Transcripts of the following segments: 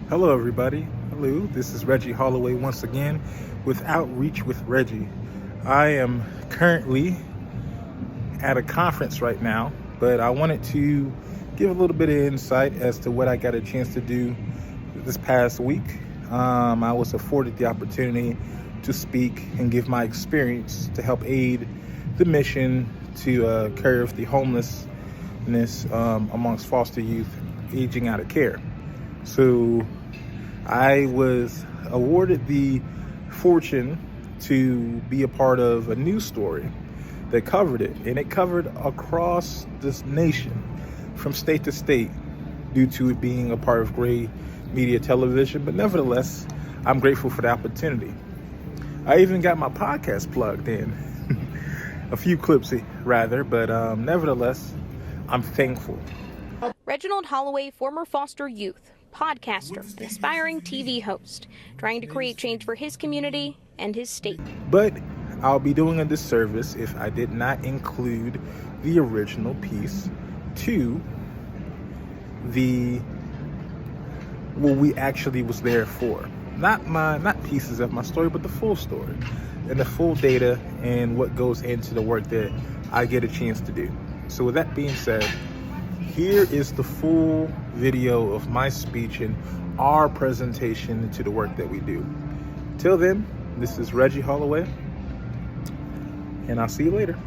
Hello, everybody. Hello, this is Reggie Holloway once again with Outreach with Reggie. I am currently at a conference right now, but I wanted to give a little bit of insight as to what I got a chance to do this past week. I was afforded the opportunity to speak and give my experience to help aid the mission to curb the homelessness amongst foster youth aging out of care. So I was awarded the fortune to be a part of a news story that covered it, and it covered across this nation from state to state due to it being a part of gray media television. But nevertheless, I'm grateful for the opportunity. I even got my podcast plugged in, a few clips rather, but nevertheless, I'm thankful. Reginald Holloway, former foster youth, podcaster, aspiring TV host, trying to create change for his community and his state. But I'll be doing a disservice if I did not include the original piece to what we actually was there for. Not pieces of my story, but the full story and the full data and what goes into the work that I get a chance to do. So with that being said, here is the full video of my speech and our presentation into the work that we do. Till then, this is Reggie Holloway, and I'll see you later.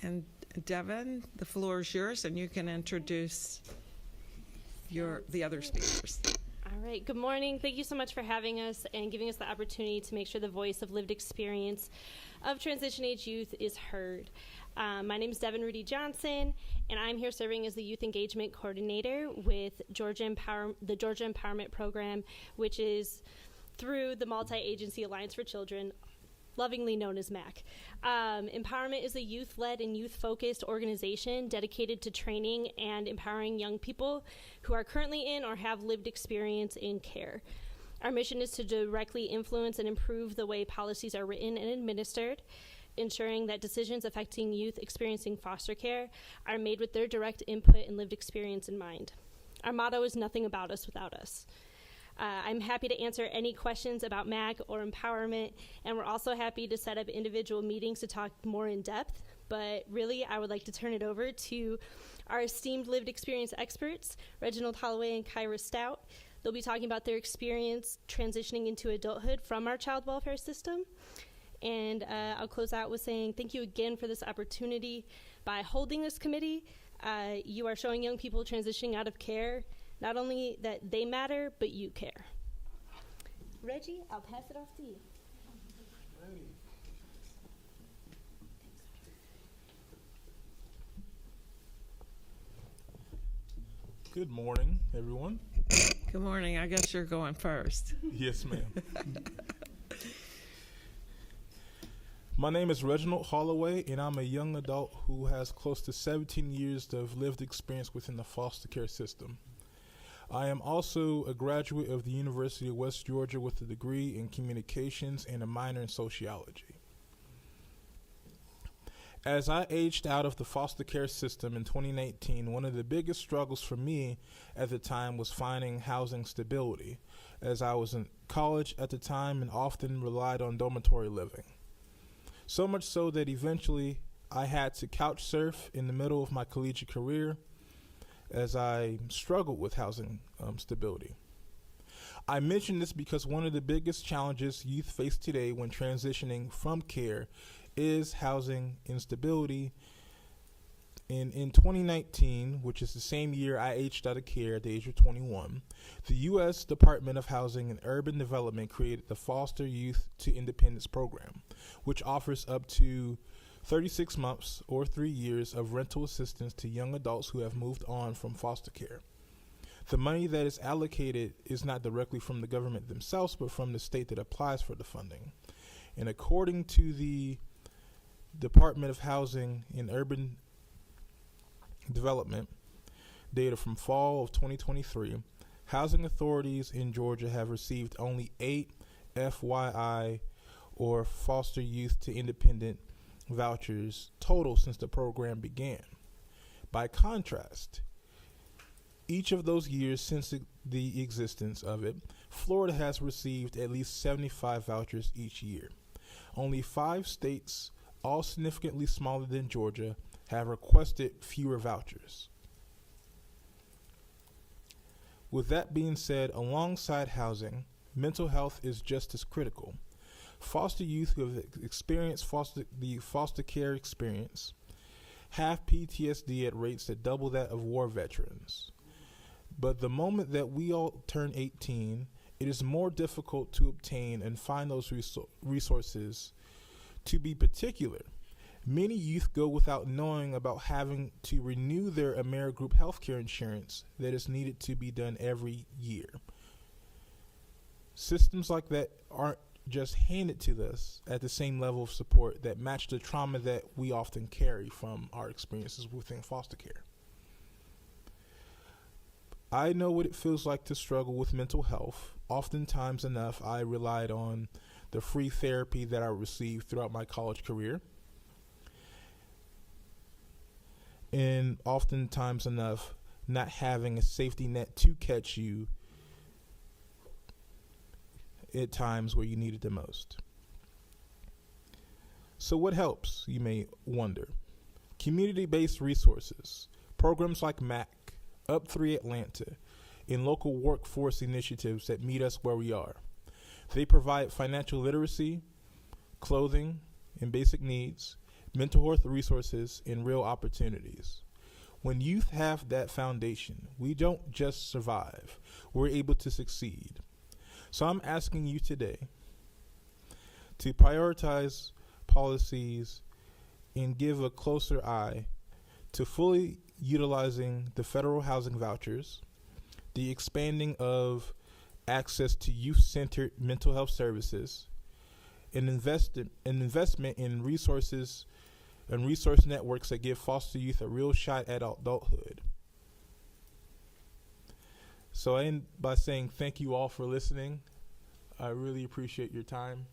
And Devin, the floor is yours, and you can introduce the other speakers. All right, good morning. Thank you so much for having us and giving us the opportunity to make sure the voice of lived experience of transition age youth is heard. My name is Devin Rudy Johnson, and I'm here serving as the Youth Engagement Coordinator with the Georgia Empowerment Program, which is through the Multi-Agency Alliance for Children, lovingly known as MAC. Empowerment is a youth-led and youth-focused organization dedicated to training and empowering young people who are currently in or have lived experience in care. Our mission is to directly influence and improve the way policies are written and administered, ensuring that decisions affecting youth experiencing foster care are made with their direct input and lived experience in mind. Our motto is nothing about us without us. I'm happy to answer any questions about MAC or empowerment, and we're also happy to set up individual meetings to talk more in depth. But really, I would like to turn it over to our esteemed lived experience experts, Reginald Holloway and Kyra Stout. They'll be talking about their experience transitioning into adulthood from our child welfare system. And I'll close out with saying thank you again for this opportunity. By holding this committee, you are showing young people transitioning out of care not only that they matter, but you care. Reggie, I'll pass it off to you. Good morning, everyone. Good morning. I guess you're going first. Yes, ma'am. My name is Reginald Holloway, and I'm a young adult who has close to 17 years of lived experience within the foster care system. I am also a graduate of the University of West Georgia with a degree in communications and a minor in sociology. As I aged out of the foster care system in 2019, one of the biggest struggles for me at the time was finding housing stability, as I was in college at the time and often relied on dormitory living. So much so that eventually I had to couch surf in the middle of my collegiate career as I struggled with housing stability. I mention this because one of the biggest challenges youth face today when transitioning from care is housing instability. In 2019, which is the same year I aged out of care at the age of 21, the U.S. Department of Housing and Urban Development created the Foster Youth to Independence Program, which offers up to 36 months or 3 years of rental assistance to young adults who have moved on from foster care. The money that is allocated is not directly from the government themselves, but from the state that applies for the funding. And according to the Department of Housing and Urban Development data from fall of 2023, housing authorities in Georgia have received only 8 FYI or foster youth to independent vouchers total since the program began. By contrast, each of those years since the existence of it, Florida has received at least 75 vouchers each year. Only 5 states, all significantly smaller than Georgia, have requested fewer vouchers. With that being said, alongside housing, mental health is just as critical. Foster youth who have experienced the foster care experience have PTSD at rates that double that of war veterans. But the moment that we all turn 18, it is more difficult to obtain and find those resources. To be particular, many youth go without knowing about having to renew their AmeriGroup healthcare insurance that is needed to be done every year. Systems like that aren't just handed to us at the same level of support that match the trauma that we often carry from our experiences within foster care. I know what it feels like to struggle with mental health. Oftentimes enough, I relied on the free therapy that I received throughout my college career. And oftentimes enough, not having a safety net to catch you at times where you need it the most. So what helps, you may wonder? Community-based resources, programs like MAC, Up3 Atlanta, and local workforce initiatives that meet us where we are. They provide financial literacy, clothing, and basic needs, mental health resources, and real opportunities. When youth have that foundation, we don't just survive, we're able to succeed. So I'm asking you today to prioritize policies and give a closer eye to fully utilizing the federal housing vouchers, the expanding of access to youth-centered mental health services, an investment in resources and resource networks that give foster youth a real shot at adulthood. So I end by saying thank you all for listening. I really appreciate your time.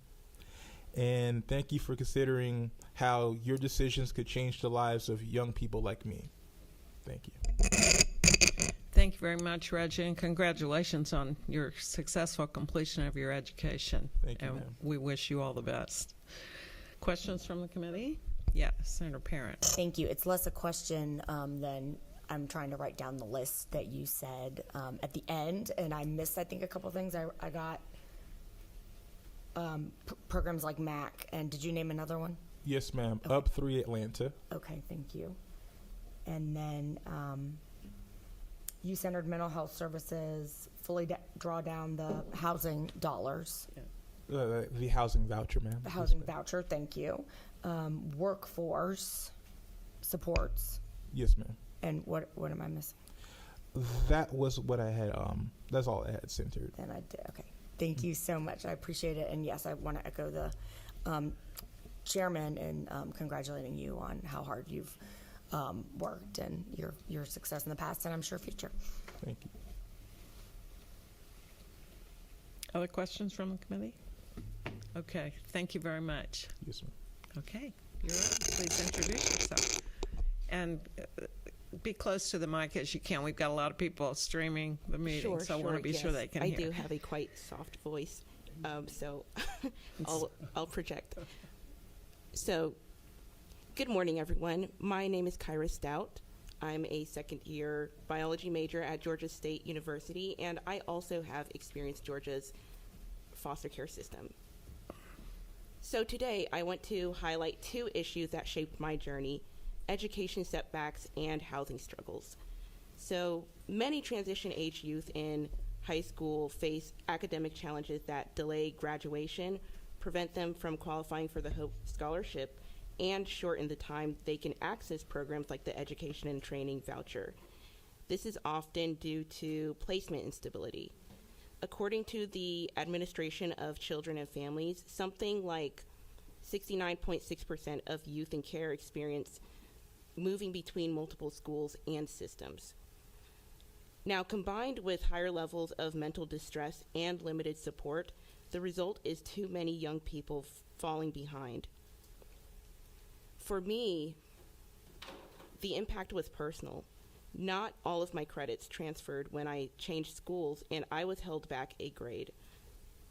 And thank you for considering how your decisions could change the lives of young people like me. Thank you. Thank you very much, Reggie, and congratulations on your successful completion of your education. Thank you, and ma'am. we wish you all the best. Questions from the committee? Yes, Senator Parent. Thank you. It's less a question than I'm trying to write down the list that you said at the end, and I missed, I think, a couple things. I got programs like MAC, and did you name another one? Yes, ma'am. Okay. Up3 Atlanta. Okay, thank you. And then youth-centered mental health services, fully draw down the housing dollars. The housing voucher, ma'am. The housing Yes, ma'am. voucher, thank you. Workforce supports. Yes, ma'am. And what am I missing? That was what I had. That's all I had centered. Then I did. Okay. Thank you so much. I appreciate it. And yes, I want to echo the chairman in congratulating you on how hard you've worked and your success in the past, and I'm sure future. Thank you. Other questions from the committee? Okay, thank you very much. Yes, ma'am. Okay, you're up. Please introduce yourself. And be close to the mic as you can. We've got a lot of people streaming the meeting, so I want to be sure they can I hear. do have a quite soft voice, so I'll project. So, good morning, everyone. My name is Kyra Stout. I'm a second-year biology major at Georgia State University, and I also have experienced Georgia's foster care system. So today, I want to highlight 2 issues that shaped my journey: education setbacks and housing struggles. So many transition-age youth in high school face academic challenges that delay graduation, prevent them from qualifying for the Hope Scholarship, and shorten the time they can access programs like the Education and Training Voucher. This is often due to placement instability. According to the Administration of Children and Families, something like 69.6% of youth in care experience moving between multiple schools and systems. Now, combined with higher levels of mental distress and limited support, The result is too many young people falling behind. For me, the impact was personal. Not all of my credits transferred when I changed schools, and I was held back a grade.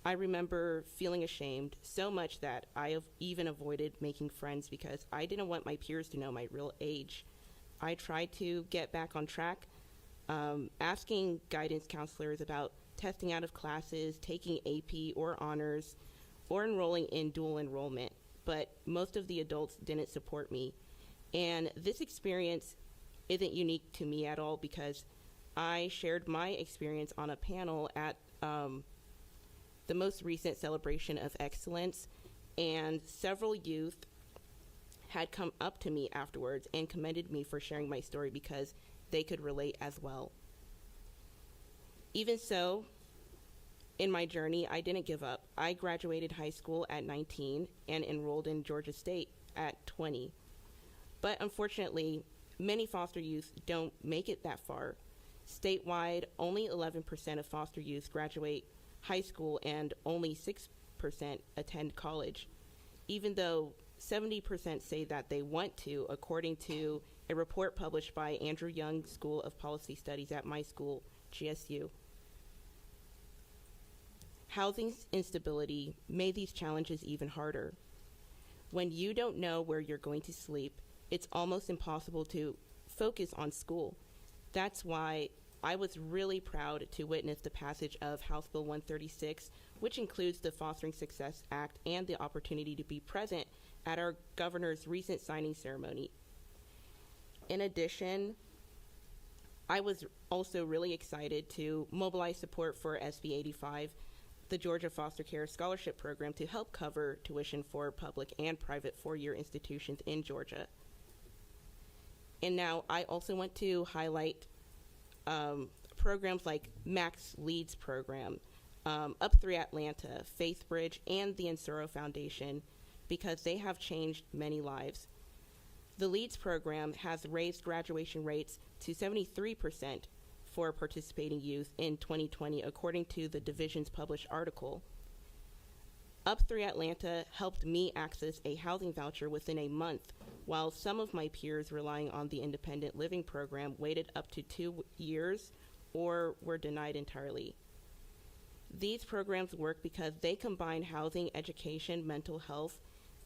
I remember feeling ashamed so much that I have even avoided making friends because I didn't want my peers to know my real age. I tried to get back on track, asking guidance counselors about testing out of classes, taking AP or honors, or enrolling in dual enrollment, but most of the adults didn't support me. And this experience isn't unique to me at all because I shared my experience on a panel at the most recent celebration of excellence, and several youth had come up to me afterwards and commended me for sharing my story because they could relate as well. Even so, in my journey, I didn't give up. I graduated high school at 19 and enrolled in Georgia State at 20. But unfortunately, many foster youth don't make it that far. Statewide, only 11% of foster youth graduate high school and only 6% attend college, even though 70% say that they want to, according to a report published by Andrew Young School of Policy Studies at my school, GSU. Housing instability made these challenges even harder. When you don't know where you're going to sleep, it's almost impossible to focus on school. That's why I was really proud to witness the passage of House Bill 136, which includes the Fostering Success Act and the opportunity to be present at our governor's recent signing ceremony. In addition, I was also really excited to mobilize support for SB 85, the Georgia Foster Care Scholarship Program, to help cover tuition for public and private four-year institutions in Georgia. And now I also want to highlight programs like Max Leads program, Up 3 Atlanta, Faith Bridge, and the Insuro Foundation, because they have changed many lives. The Leads program has raised graduation rates to 73% for participating youth in 2020, according to the division's published article. Up 3 Atlanta helped me access a housing voucher within a month, while some of my peers relying on the independent living program waited up to 2 years or were denied entirely. These programs work because they combine housing, education, mental health,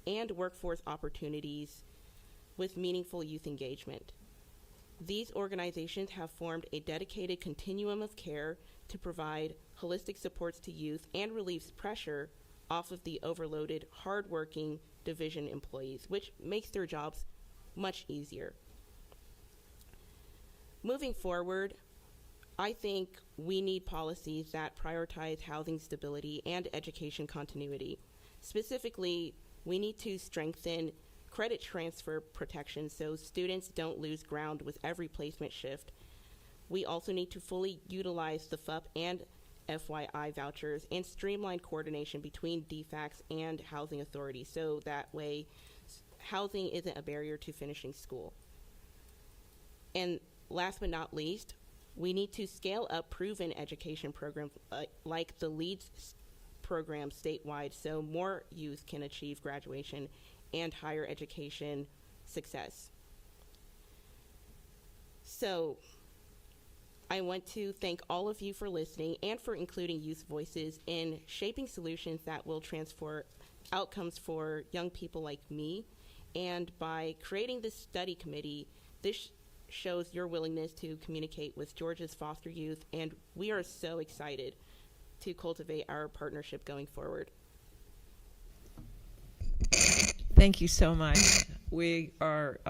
and workforce opportunities with meaningful youth engagement. These organizations have formed a dedicated continuum of care to provide holistic supports to youth and relieves pressure off of the overloaded, hardworking division employees, which makes their jobs much easier. Moving forward, I think we need policies that prioritize housing stability and education continuity. Specifically, we need to strengthen credit transfer protection so students don't lose ground with every placement shift. We also need to fully utilize the FUP and FYI vouchers and streamline coordination between DFACs and housing authorities so that way housing isn't a barrier to finishing school. And last but not least, we need to scale up proven education programs like the LEADS program statewide so more youth can achieve graduation and higher education success. So I want to thank all of you for listening and for including youth voices in shaping solutions that will transform outcomes for young people like me. And by creating this study committee, this shows your willingness to communicate with Georgia's foster youth, and we are so excited to cultivate our partnership going forward. Thank you so much. We are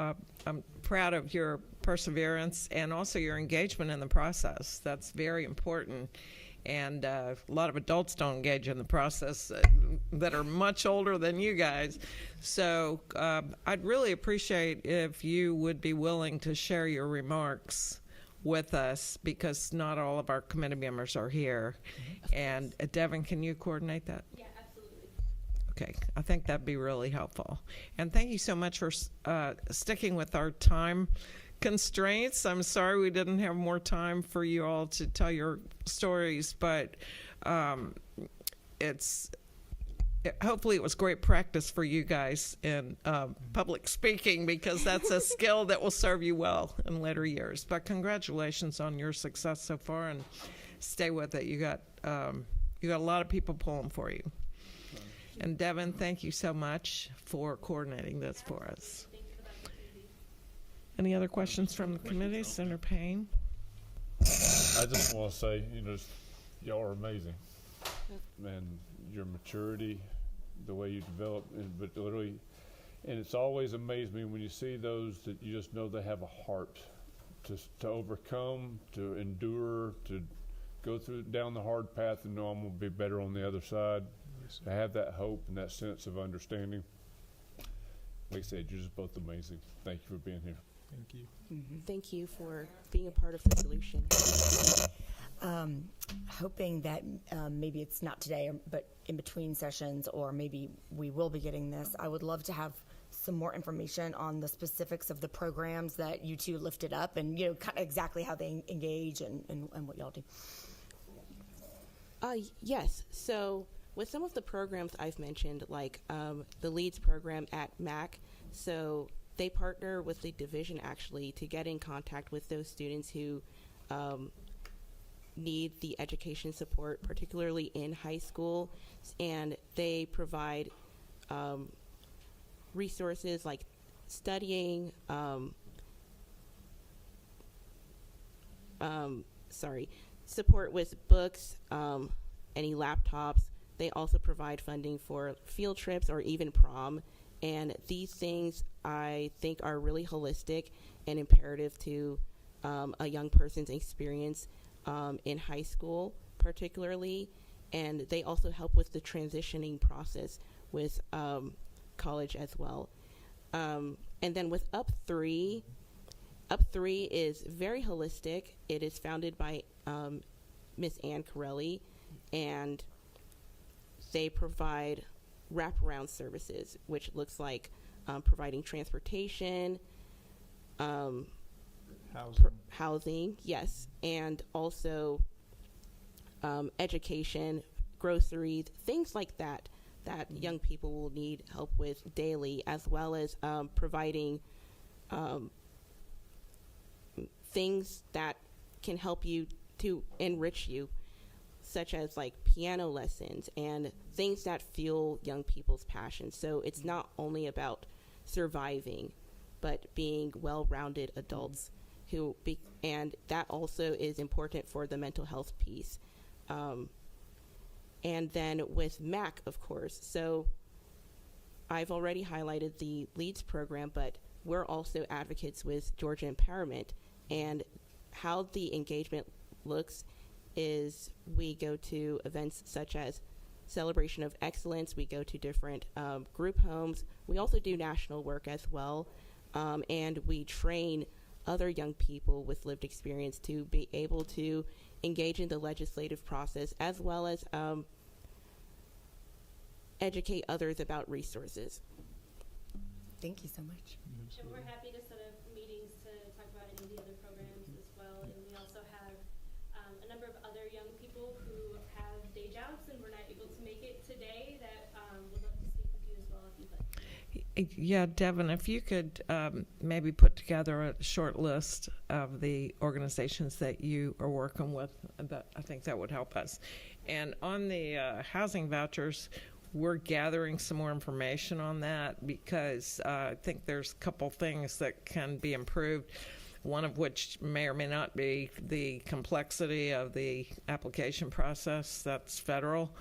I'm proud of your perseverance and also your engagement in the process. That's very important. And a lot of adults don't engage in the process that are much older than you guys. So I'd really appreciate if you would be willing to share your remarks with us because not all of our committee members are here. And Devin, can you coordinate that? Yeah, absolutely. Okay, I think that'd be really helpful. And thank you so much for sticking with our time constraints. I'm sorry we didn't have more time for you all to tell your stories, but hopefully it was great practice for you guys in public speaking, because that's a skill that will serve you well in later years. But congratulations on your success so far, and stay with it. You got a lot of people pulling for you. And Devin, thank you so much for coordinating this for us. Any other questions from the committee? Senator Payne? I just want to say, y'all are amazing. And your maturity, the way you develop, but literally, and it's always amazed me when you see those that you just know they have a heart to overcome, to endure, to go down the hard path and know I'm going to be better on the other side. Yes, to have that hope and that sense of understanding. Like I said, you're just both amazing. Thank you for being here. Thank you. Mm-hmm. Thank you for being a part of the solution. Hoping that maybe it's not today, but in between sessions, or maybe we will be getting this, I would love to have some more information on the specifics of the programs that you two lifted up, and kind of exactly how they engage and what y'all do. Yes. So with some of the programs I've mentioned, like the LEADS program at MAC, so they partner with the division actually to get in contact with those students who need the education support, particularly in high school, and they provide resources like studying, support with books, any laptops. They also provide funding for field trips or even prom. And these things I think are really holistic and imperative to a young person's experience in high school particularly. And they also help with the transitioning process with college as well. And then with Up 3 is very holistic. It is founded by Miss Ann Corelli, and they provide wraparound services, which looks like providing transportation, housing, yes, and also education, groceries, things like that young people will need help with daily, as well as providing things that can help you to enrich you, such as like piano lessons and things that fuel young people's passion. So it's not only about surviving, but being well-rounded adults and that also is important for the mental health piece. And then with MAC, of course. So I've already highlighted the LEADS program, but we're also advocates with Georgia Empowerment. And how the engagement looks is we go to events such as Celebration of Excellence. We go to different group homes. We also do national work as well. And we train other young people with lived experience to be able to engage in the legislative process, as well as educate others about resources. Thank you so much. And we're happy to set up meetings to talk about any of the other programs as well. And we also have a number of other young people who have day jobs and were not able to make it today that would love to speak with you as well if you'd like. Yeah, Devin, if you could maybe put together a short list of the organizations that you are working with, I think that would help us. And on the housing vouchers, we're gathering some more information on that because I think there's a couple things that can be improved, one of which may or may not be the complexity of the application process. That's federal.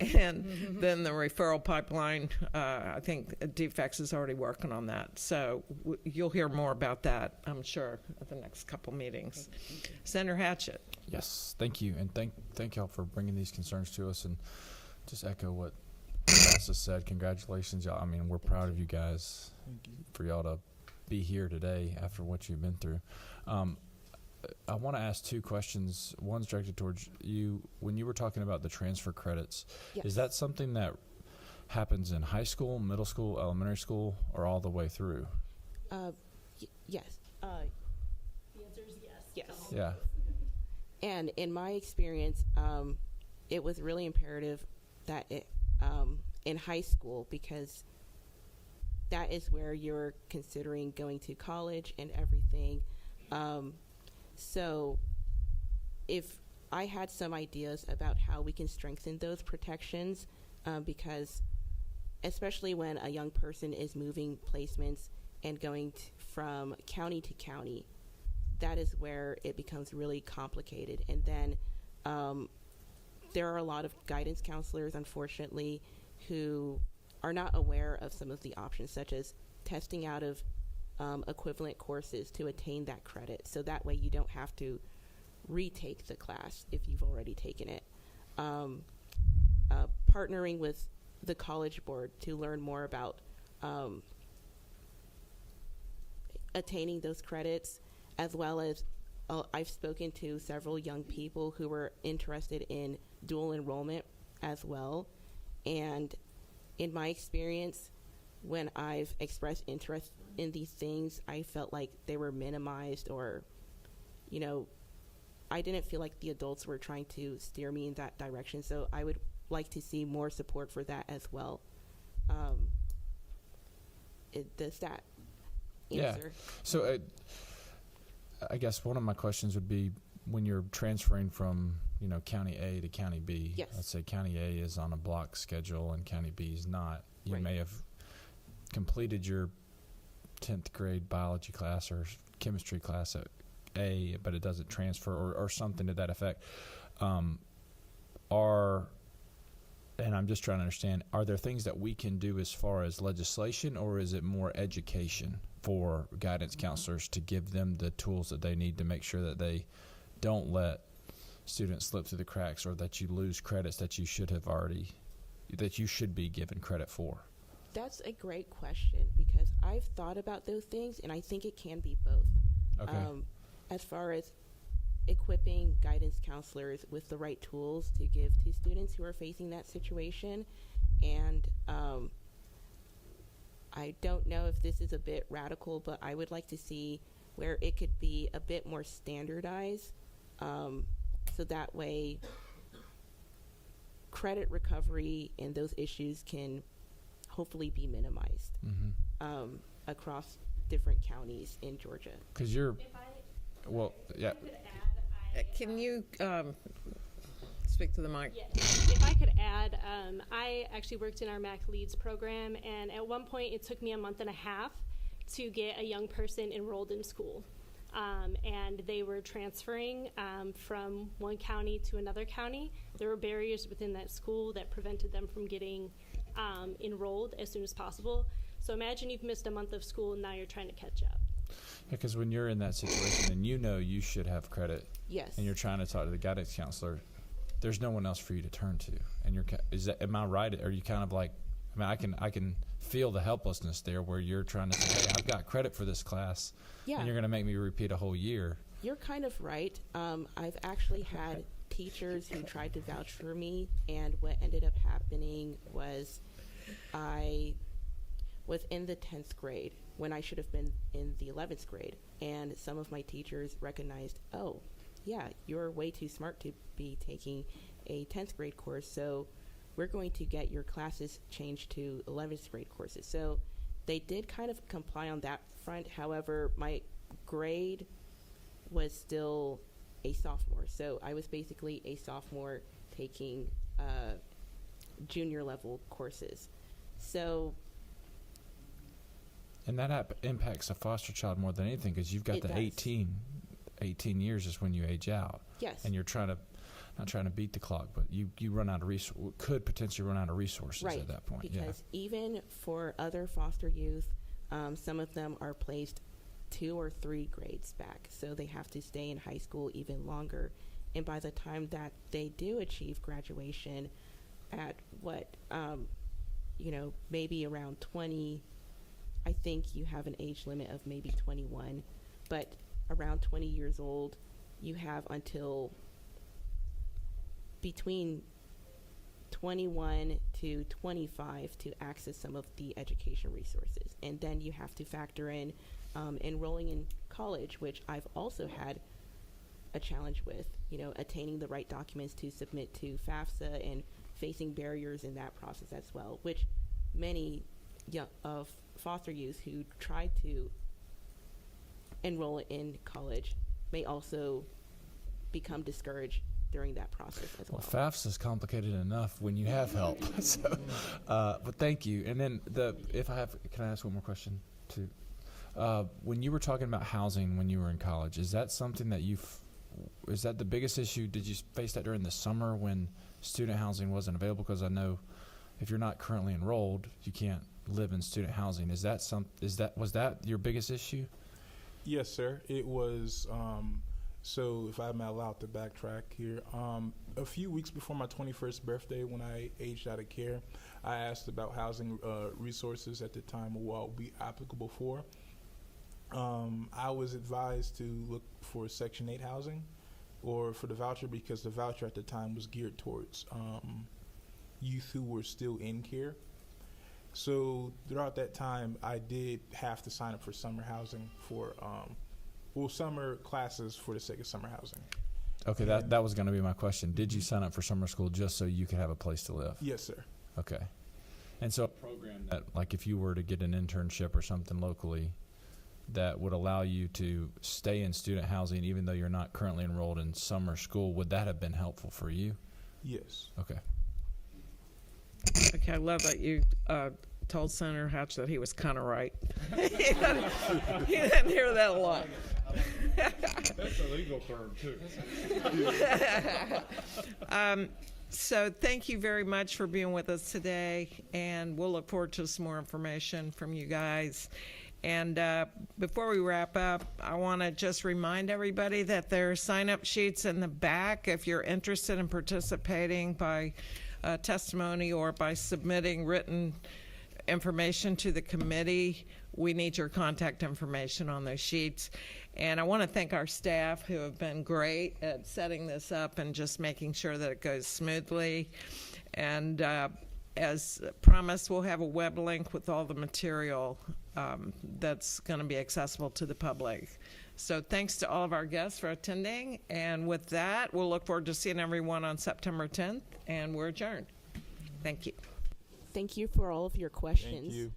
And then the referral pipeline, I think DFEX is already working on that. So you'll hear more about that, I'm sure, at the next couple meetings. Senator Hatchett. Yes, thank you. And thank y'all for bringing these concerns to us. And just echo what Vanessa said. Congratulations, y'all. I mean, we're proud of you guys for y'all to be here today after what you've been through. I want to ask two questions. One's directed towards you. When you were talking about the transfer credits, Yes. Is that something that happens in high school, middle school, elementary school, or all the way through? Yes. The answer is yes. Yes. Yeah. And in my experience, it was really imperative that in high school, because that is where you're considering going to college and everything. So if I had some ideas about how we can strengthen those protections, because especially when a young person is moving placements and going from county to county, that is where it becomes really complicated. And then there are a lot of guidance counselors, unfortunately, who are not aware of some of the options, such as testing out of equivalent courses to attain that credit. So that way you don't have to retake the class if you've already taken it. Partnering with the College Board to learn more about attaining those credits, as well as I've spoken to several young people who were interested in dual enrollment as well. And in my experience, when I've expressed interest in these things, I felt like they were minimized, or, you know, I didn't feel like the adults were trying to steer me in that direction. So I would like to see more support for that as well. Does that answer? Yeah. So I guess one of my questions would be, when you're transferring from, you know, County A to County B, yes. Let's say County A is on a block schedule and County B is not. You Right. may have completed your 10th grade biology class or chemistry class at A, but it doesn't transfer, or something to that effect. And I'm just trying to understand, are there things that we can do as far as legislation, or is it more education for guidance counselors to give them the tools that they need to make sure that they don't let students slip through the cracks, or that you lose credits that you should be given credit for? That's a great question, because I've thought about those things, and I think it can be both. Okay. As far as equipping guidance counselors with the right tools to give to students who are facing that situation. And I don't know if this is a bit radical, but I would like to see where it could be a bit more standardized, so that way credit recovery and those issues can hopefully be minimized across different counties in Georgia. Because you're, well, yeah. Can you speak to the mic? Yeah. If I could add, I actually worked in our MAC Leads program, and at one point it took me a month and a half to get a young person enrolled in school. And they were transferring from one county to another county. There were barriers within that school that prevented them from getting enrolled as soon as possible. So imagine you've missed a month of school and now you're trying to catch up. Because when you're in that situation and you know you should have credit, Yes. and you're trying to talk to the guidance counselor, there's no one else for you to turn to. And am I right? Are you kind of like, I mean, I can feel the helplessness there, where you're trying to say, hey, I've got credit for this class, Yeah. and you're going to make me repeat a whole year. You're kind of right. I've actually had teachers who tried to vouch for me, and what ended up happening was I was in the 10th grade when I should have been in the 11th grade, and some of my teachers recognized, oh, yeah, you're way too smart to be taking a 10th grade course, so we're going to get your classes changed to 11th grade courses. So they did kind of comply on that front. However, my grade was still a sophomore. So I was basically a sophomore taking junior level courses. So. And that impacts a foster child more than anything, because you've got It the does. 18 years is when you age out. Yes. And you're not trying to beat the clock, but you run out of could potentially run out of resources Right, at that point. because even for other foster youth, some of them are placed 2 or 3 grades back, so they have to stay in high school even longer. And by the time that they do achieve graduation at maybe around 20, I think you have an age limit of maybe 21, but around 20 years old, you have until between 21 to 25 to access some of the education resources. And then you have to factor in enrolling in college, which I've also had a challenge with, attaining the right documents to submit to FAFSA and facing barriers in that process as well, which many of foster youth who try to enroll in college may also become discouraged during that process as well. Well, FAFSA is complicated enough when you have help. So, but thank you. And then can I ask one more question too? When you were talking about housing when you were in college, is that something that is that the biggest issue? Did you face that during the summer when student housing wasn't available? Because I know if you're not currently enrolled, you can't live in student housing. Was that your biggest issue? Yes, sir. It was. So if I'm allowed to backtrack here, a few weeks before my 21st birthday, when I aged out of care, I asked about housing resources at the time, what would be applicable for. I was advised to look for Section 8 housing or for the voucher, because the voucher at the time was geared towards youth who were still in care. So throughout that time, I did have to sign up for summer housing for summer classes for the sake of summer housing. Okay, that was going to be my question. Did you sign up for summer school just so you could have a place to live? Yes, sir. Okay. And so a program that, like if you were to get an internship or something locally that would allow you to stay in student housing even though you're not currently enrolled in summer school, would that have been helpful for you? Yes. Okay. Okay, I love that you told Senator Hatch that he was kind of right. He didn't hear that a lot. That's a legal term, too. So thank you very much for being with us today, and we'll look forward to some more information from you guys. And before we wrap up, I want to just remind everybody that there are sign-up sheets in the back if you're interested in participating by testimony or by submitting written information to the committee. We need your contact information on those sheets. And I want to thank our staff who have been great at setting this up and just making sure that it goes smoothly. And as promised, we'll have a web link with all the material that's going to be accessible to the public. So thanks to all of our guests for attending. And with that, we'll look forward to seeing everyone on September 10th, and we're adjourned. Thank you. Thank you for all of your questions. Thank you.